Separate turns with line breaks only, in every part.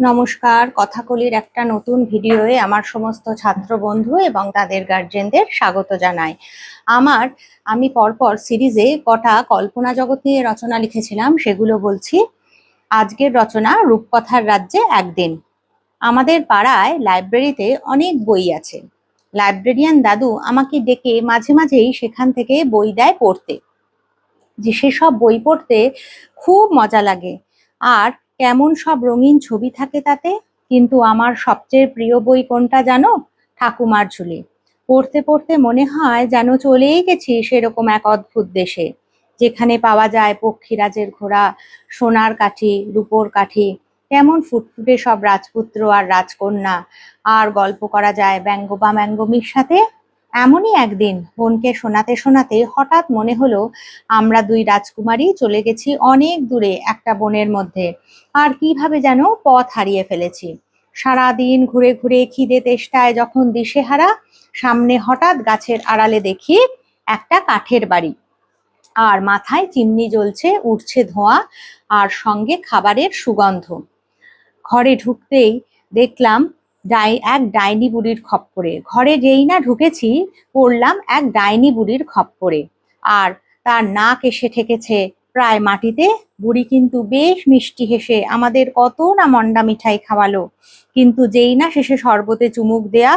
নমস্কার, কথাকলির একটা নতুন ভিডিওয়ে আমার সমস্ত ছাত্র বন্ধু এবং তাদের গার্জেনদের স্বাগত জানাই। আমি পরপর সিরিজে কটা কল্পনা জগৎ নিয়ে রচনা লিখেছিলাম, সেগুলো বলছি। আজকের রচনা রূপকথার রাজ্যে একদিন। আমাদের পাড়ায় লাইব্রেরিতে অনেক বই আছে। লাইব্রেরিয়ান দাদু আমাকে ডেকে মাঝে মাঝেই সেখান থেকে বই দেয় পড়তে। সেসব বই পড়তে খুব মজা লাগে, আর কেমন সব রঙিন ছবি থাকে তাতে। কিন্তু আমার সবচেয়ে প্রিয় বই কোনটা জানো? ঠাকুমার ঝুলি। পড়তে পড়তে মনে হয় যেন চলেই গেছি সেরকম এক অদ্ভুত দেশে, যেখানে পাওয়া যায় পক্ষীরাজের ঘোড়া, সোনার কাঠি, রূপোর কাঠি, কেমন ফুটফুটে সব রাজপুত্র আর রাজকন্যা, আর গল্প করা যায় ব্যঙ্গ বা ম্যাঙ্গমির সাথে। এমনই একদিন বোনকে শোনাতে শোনাতে হঠাৎ মনে হলো আমরা দুই রাজকুমারী চলে গেছি অনেক দূরে একটা বনের মধ্যে, আর কিভাবে যেন পথ হারিয়ে ফেলেছি। সারাদিন ঘুরে ঘুরে খিদে তেষ্টায় যখন দিশেহারা, সামনে হঠাৎ গাছের আড়ালে দেখি একটা কাঠের বাড়ি, আর মাথায় চিমনি জ্বলছে, উঠছে ধোঁয়া, আর সঙ্গে খাবারের সুগন্ধ। ঘরে ঢুকতেই দেখলাম এক ডাইনি বুড়ির খপ্পরে। ঘরে যেই না ঢুকেছি পড়লাম এক ডাইনি বুড়ির খপ্পরে, আর তার নাক এসে ঠেকেছে প্রায় মাটিতে। বুড়ি কিন্তু বেশ মিষ্টি হেসে আমাদের কত না মন্ডা মিঠাই খাওয়ালো, কিন্তু যেই না শেষে শরবতে চুমুক দেয়া,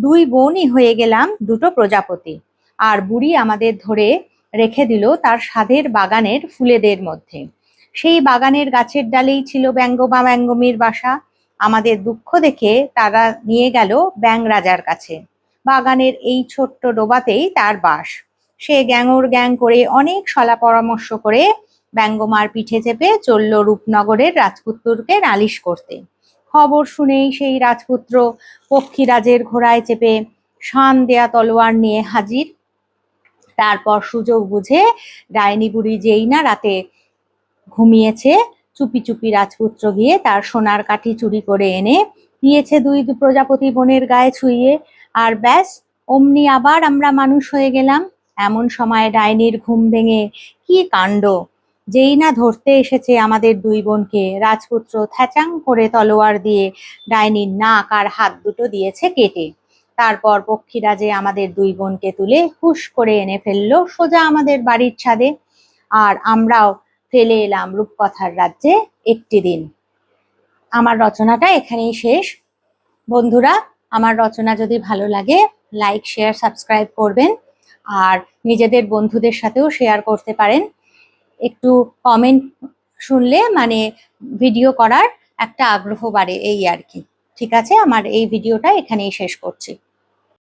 দুই বোনই হয়ে গেলাম দুটো প্রজাপতি। আর বুড়ি আমাদের ধরে রেখে দিল তার স্বাদের বাগানের ফুলেদের মধ্যে। সেই বাগানের গাছের ডালেই ছিল ব্যঙ্গ বা ব্যঙ্গমীর বাসা। আমাদের দুঃখ দেখে তারা নিয়ে গেল ব্যাঙ রাজার কাছে। বাগানের এই ছোট্ট ডোবাতেই তার বাস। সে গ্যাঙর গ্যাং করে অনেক সলা পরামর্শ করে ব্যঙ্গমার পিঠে চেপে চলল রূপনগরের রাজপুত্রকে নালিশ করতে। খবর শুনেই সেই রাজপুত্র পক্ষীরাজের ঘোড়ায় চেপে শান দেয়া তলোয়ার নিয়ে হাজির। তারপর সুযোগ বুঝে ডাইনি বুড়ি যেই না রাতে ঘুমিয়েছে, চুপি চুপি রাজপুত্র গিয়ে তার সোনার কাঠি চুরি করে এনে দিয়েছে দুই প্রজাপতি বোনের গায়ে ছুঁয়ে। আর ব্যাস, অমনি আবার আমরা মানুষ হয়ে গেলাম। এমন সময় ডাইনির ঘুম ভেঙে কি কাণ্ড! যেই না ধরতে এসেছে আমাদের দুই বোনকে, রাজপুত্র থ্যাচাং করে তলোয়ার দিয়ে ডাইনির নাক আর হাত দুটো দিয়েছে কেটে। তারপর পক্ষীরাজে আমাদের দুই বোনকে তুলে হুশ করে এনে ফেললো সোজা আমাদের বাড়ির ছাদে। আর আমরাও ফেলে এলাম রূপকথার রাজ্যে একটি দিন। আমার রচনাটা এখানেই শেষ। বন্ধুরা, আমার রচনা যদি ভালো লাগে লাইক, শেয়ার, সাবস্ক্রাইব করবেন, আর নিজেদের বন্ধুদের সাথেও শেয়ার করতে পারেন। একটু কমেন্ট শুনলে ভিডিও করার একটা আগ্রহ বাড়ে, এই আর কি। ঠিক আছে, আমার এই ভিডিওটা এখানেই শেষ করছি।